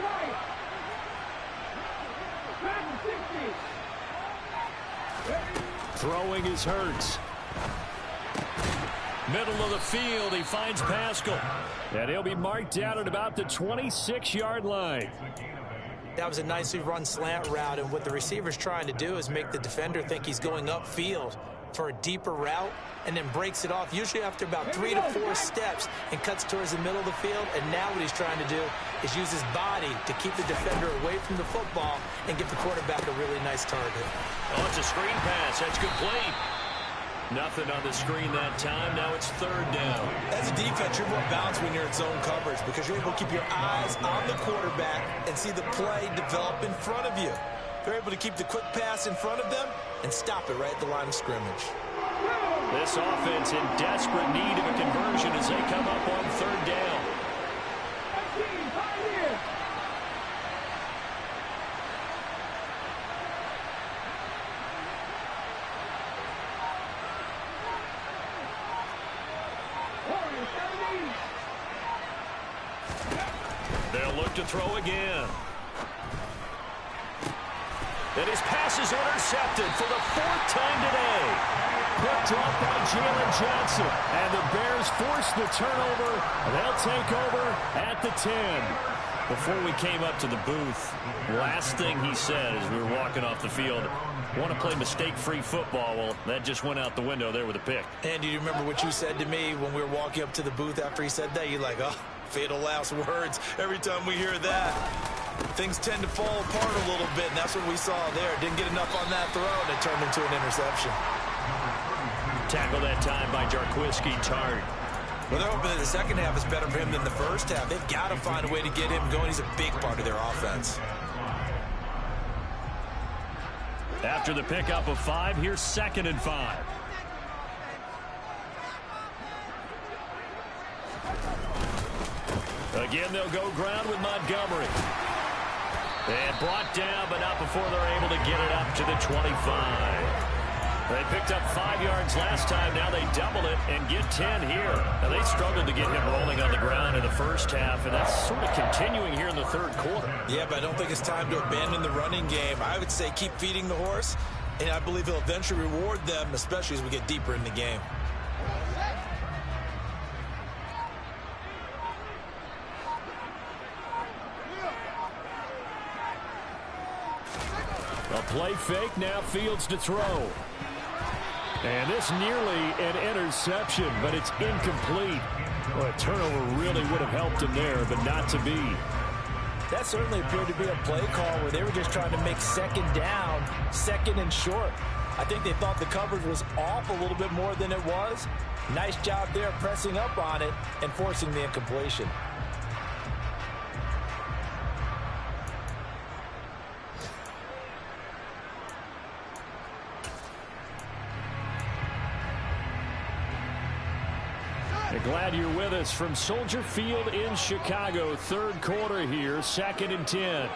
G: right. 60.
E: Throwing is Hurts. Middle of the field, he finds Pascal. And he'll be marked down at about the 26-yard line.
F: That was a nicely run slant route, and what the receiver's trying to do is make the defender think he's going upfield. for a deeper route and then breaks it off, usually after about 3 to 4 steps, and cuts towards the middle of the field. And now what he's trying to do is use his body to keep the defender away from the football and give the quarterback a really nice target.
E: Oh, it's a screen pass. That's complete. Nothing on the screen that time. Now it's third down.
F: As a defense, you're more balanced when you're in zone coverage because you're able to keep your eyes on the quarterback and see the play develop in front of you. They're able to keep the quick pass in front of them and stop it right at the line of scrimmage.
E: This offense in desperate need of a conversion as they come up on third down. They'll look to throw again. And his pass is intercepted for the 4th time today. Picked off by Jalen Johnson. And the Bears force the turnover. They'll take over at the 10. Before we came up to the booth, last thing he said as we were walking off the field, want to play mistake-free football. Well, that just went out the window there with a pick.
F: And do you remember what you said to me when we were walking up to the booth after he said that? You're like, oh, fatal last words. Every time we hear that, things tend to fall apart a little bit, and that's what we saw there. Didn't get enough on that throw, and it turned into an interception.
E: Tackle that time by Jarquiski Tartt.
F: Well, they're hoping that the second half is better for him than the first half. They've got to find a way to get him going. He's a big part of their offense.
E: After the pickup of 5, here's 2nd and 5. Again, they'll go ground with Montgomery. And brought down, but not before they're able to get it up to the 25. They picked up 5 yards last time. Now they double it and get 10 here. Now they struggled to get him rolling on the ground in the first half, and that's sort of continuing here in the third quarter.
F: Yeah, but I don't think it's time to abandon the running game. I would say keep feeding the horse, and I believe he'll eventually reward them, especially as we get deeper in the game.
E: A play fake, now Fields to throw. And this nearly an interception, but it's incomplete. Well, a turnover really would have helped him there, but not to be.
F: That certainly appeared to be a play call where they were just trying to make second down, second and short. I think they thought the coverage was off a little bit more than it was. Nice job there pressing up on it and forcing the incompletion.
E: Glad you're with us from Soldier Field in Chicago. Third quarter here, 2nd and 10.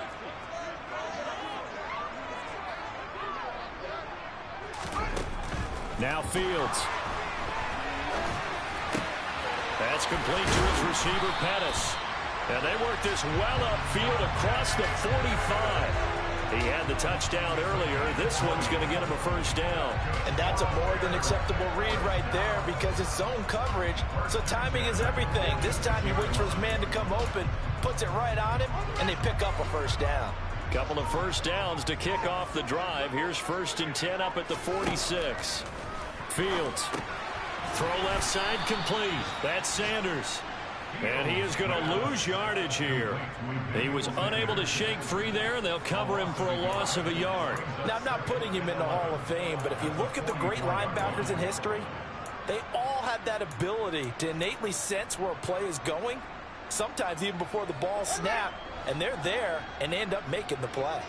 E: Now Fields. That's complete to his receiver, Pettis. And they work this well upfield across the 45. He had the touchdown earlier. This one's going to get him a first down.
F: And that's a more than acceptable read right there because it's zone coverage, so timing is everything. This time he waits for his man to come open, puts it right on him, and they pick up a first down.
E: Couple of first downs to kick off the drive. Here's 1st and 10 up at the 46. Fields. Throw left side complete. That's Sanders. And he is going to lose yardage here. He was unable to shake free there, and they'll cover him for a loss of a yard.
F: Now, I'm not putting him in the Hall of Fame, but if you look at the great linebackers in history, they all have that ability to innately sense where a play is going, sometimes even before the ball snaps, and they're there and end up making the play.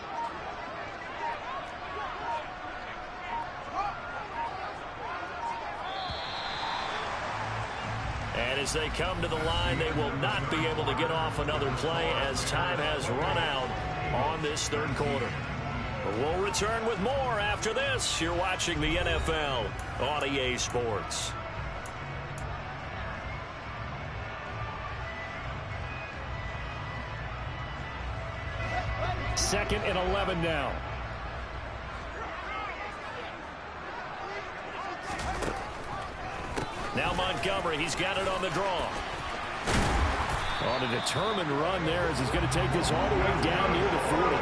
E: And as they come to the line, they will not be able to get off another play as time has run out on this third quarter. We'll return with more after this. You're watching the NFL on EA Sports. Second and 11 now. Now Montgomery, he's got it on the draw. On a determined run there as he's going to take this all the way down near the 40.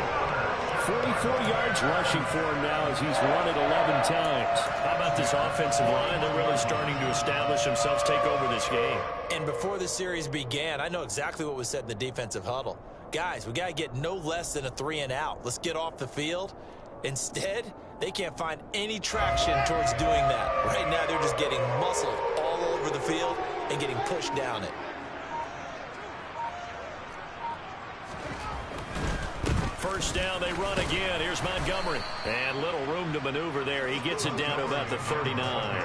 E: 44 yards rushing for him now as he's run it 11 times.
F: How about this offensive line? They're really starting to establish themselves, take over this game. And before the series began, I know exactly what was said in the defensive huddle. Guys, we got to get no less than a 3-and-out. Let's get off the field. Instead, they can't find any traction towards doing that. Right now, they're just getting muscled all over the field and getting pushed down it.
E: First down, they run again. Here's Montgomery. And little room to maneuver there. He gets it down to about the 39.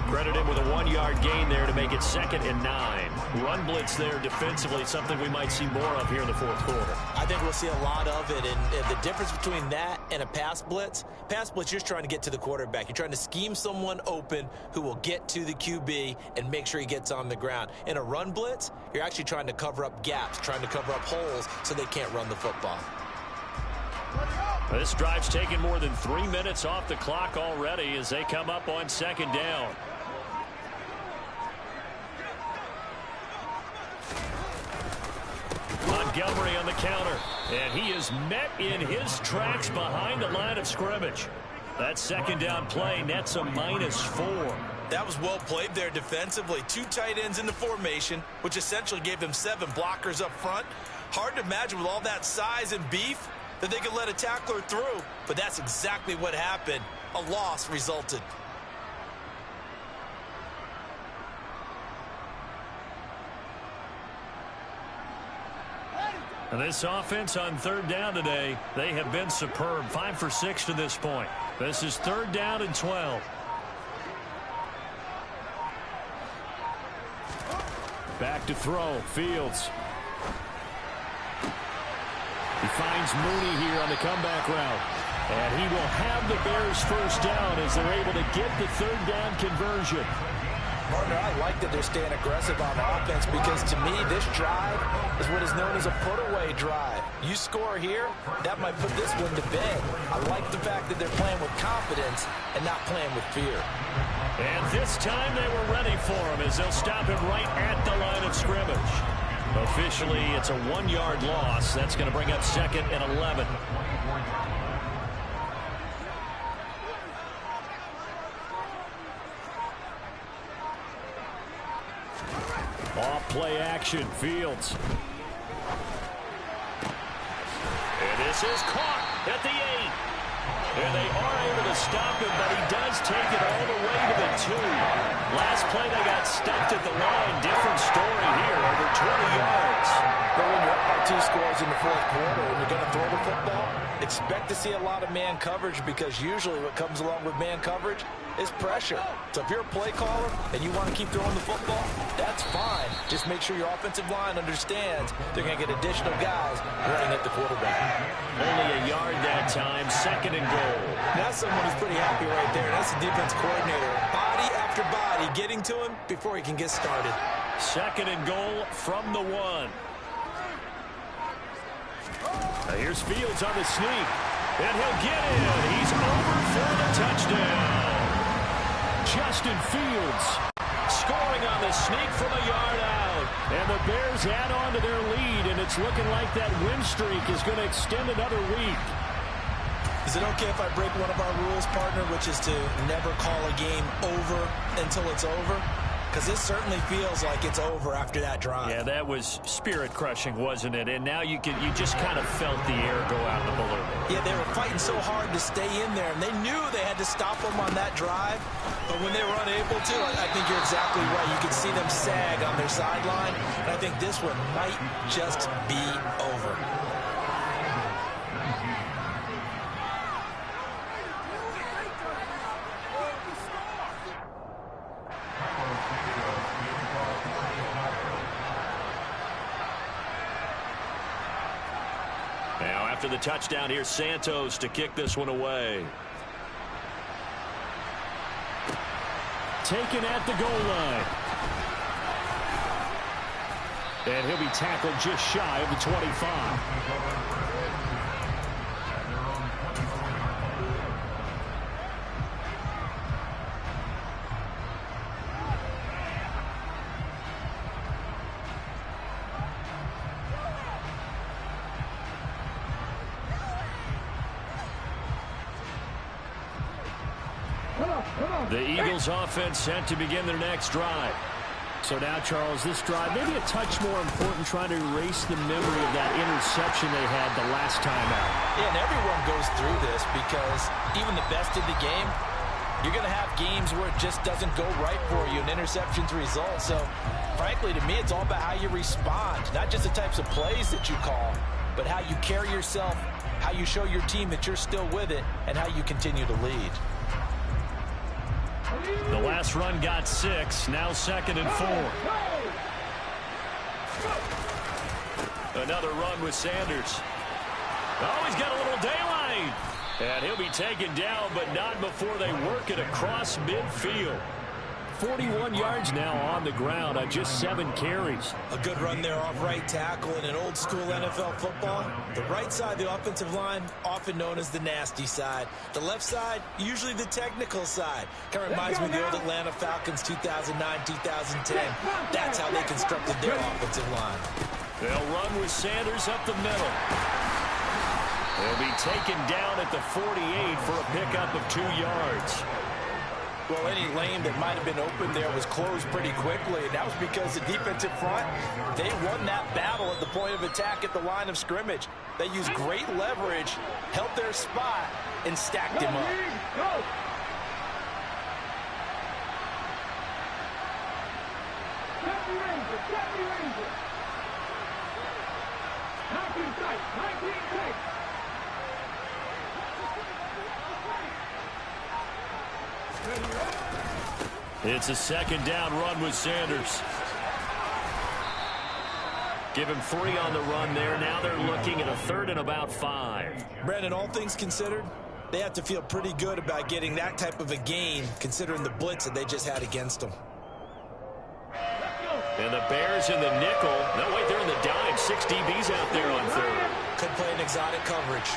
E: Credit him with a 1-yard gain there to make it 2nd and 9. Run blitz there defensively, something we might see more of here in the fourth quarter.
F: I think we'll see a lot of it, and the difference between that and a pass blitz, you're just trying to get to the quarterback. You're trying to scheme someone open who will get to the QB and make sure he gets on the ground. In a run blitz, you're actually trying to cover up gaps, trying to cover up holes so they can't run the football.
E: This drive's taken more than 3 minutes off the clock already as they come up on 2nd down. Montgomery on the counter, and he is met in his tracks behind the line of scrimmage. That 2nd down play nets a -4.
F: That was well played there defensively. 2 tight ends in the formation, which essentially gave them 7 blockers up front. Hard to imagine with all that size and beef that they could let a tackler through, but that's exactly what happened. A loss resulted.
E: And this offense on 3rd down today, they have been superb. 5 for 6 to this point. This is 3rd down and 12. Back to throw. Fields. He finds Mooney here on the comeback route. And he will have the Bears first down as they're able to get the 3rd down conversion.
F: Partner, I like that they're staying aggressive on offense because to me this drive is what is known as a put-away drive. You score here, that might put this one to bed. I like the fact that they're playing with confidence and not playing with fear.
E: And this time they were ready for him as they'll stop him right at the line of scrimmage. Officially, it's a 1-yard loss. That's going to bring up 2nd and 11. Off play action, Fields. And this is caught at the 8. And they are able to stop him, but he does take it all the way to the 2. Last play, they got stuffed at the line. Different story here, over 20 yards.
F: But when you're up by 2 scores in the 4th quarter and you're going to throw the football, expect to see a lot of man coverage because usually what comes along with man coverage is pressure. So if you're a play caller and you want to keep throwing the football, that's fine. Just make sure your offensive line understands they're going to get additional guys running at the quarterback.
E: Only a yard that time, 2nd and goal.
F: That's someone who's pretty happy right there. That's the defense coordinator. Body after body getting to him before he can get started.
E: 2nd and goal from the 1. Now here's Fields on the sneak. And he'll get in. He's over for the touchdown. Justin Fields scoring on the sneak from a yard out. And the Bears add on to their lead, and it's looking like that win streak is going to extend another week.
F: Is it okay if I break one of our rules, partner, which is to never call a game over until it's over? Because this certainly feels like it's over after that drive.
E: Yeah, that was spirit-crushing, wasn't it? And now you just kind of felt the air go out in the balloon.
F: Yeah, they were fighting so hard to stay in there, and they knew they had to stop them on that drive. But when they were unable to, I think you're exactly right. You could see them sag on their sideline, and I think this one might just be over.
E: After the touchdown, here's Santos to kick this one away. Taken at the goal line. And he'll be tackled just shy of the 25. The Eagles offense set to begin their next drive.
H: So now, Charles, this drive maybe a touch more important, trying to erase the memory of that interception they had the last time out.
F: Yeah, and everyone goes through this because even the best in the game, you're going to have games where it just doesn't go right for you, and interceptions result. So, frankly, to me, it's all about how you respond, not just the types of plays that you call, but how you carry yourself, how you show your team that you're still with it, and how you continue to lead.
E: The last run got 6, now 2nd and 4. Another run with Sanders. Oh, he's got a little daylight. And he'll be taken down, but not before they work it across midfield. 41 yards now on the ground on just 7 carries.
F: A good run there off right tackle in an old school NFL football. The right side, the offensive line, often known as the nasty side. The left side, usually the technical side. Kind of reminds me of the old Atlanta Falcons 2009-2010. That's how they constructed their offensive line.
E: They'll run with Sanders up the middle. They'll be taken down at the 48 for a pickup of 2 yards.
F: Well, any lane that might have been open there was closed pretty quickly, and that was because the defensive front, they won that battle at the point of attack at the line of scrimmage. They used great leverage, held their spot, and stacked him up.
E: It's a 2nd down run with Sanders. Give him 3 on the run there. Now they're looking at a 3rd and about 5.
F: Brandon, all things considered, they have to feel pretty good about getting that type of a gain, considering the blitz that they just had against them.
E: And the Bears in the nickel. No, wait, they're in the dime. 6 DBs out there on 3rd.
F: Could play an exotic coverage.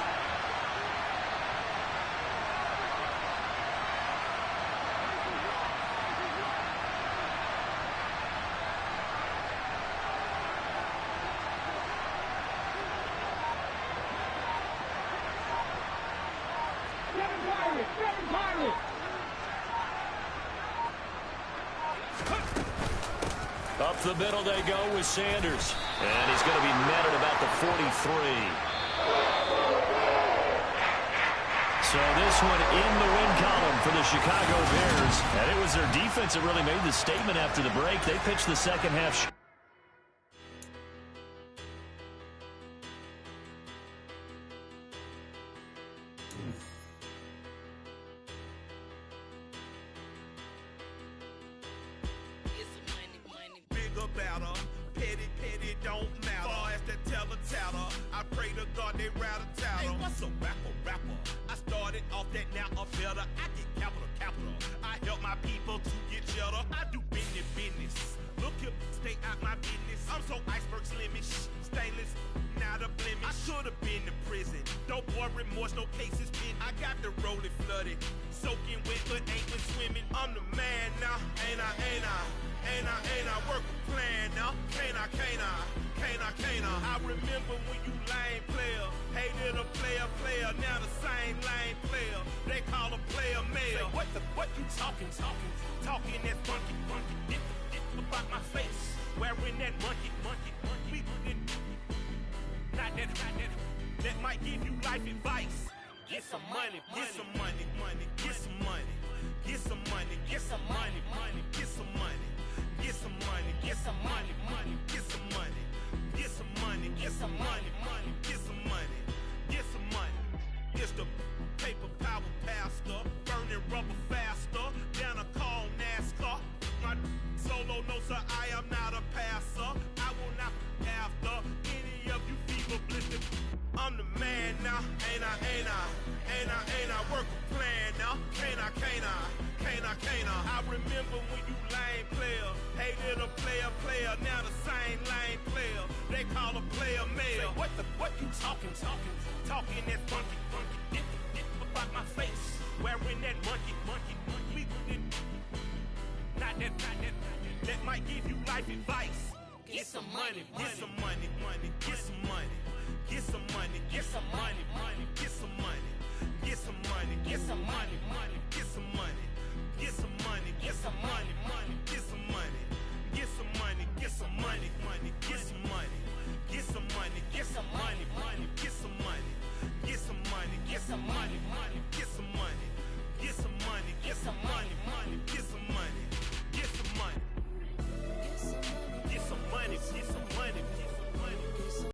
E: Up the middle they go with Sanders. And he's going to be met at about the 43. So this one in the win column for the Chicago Bears. And it was their defense that really made the statement after the break. They pitched the second half.
D: Get some money, get some money, money, get some money. Get some money, get some money, money, get some money. Get some money, get some money, money, get some money. Get some money, get some money, money, get some money.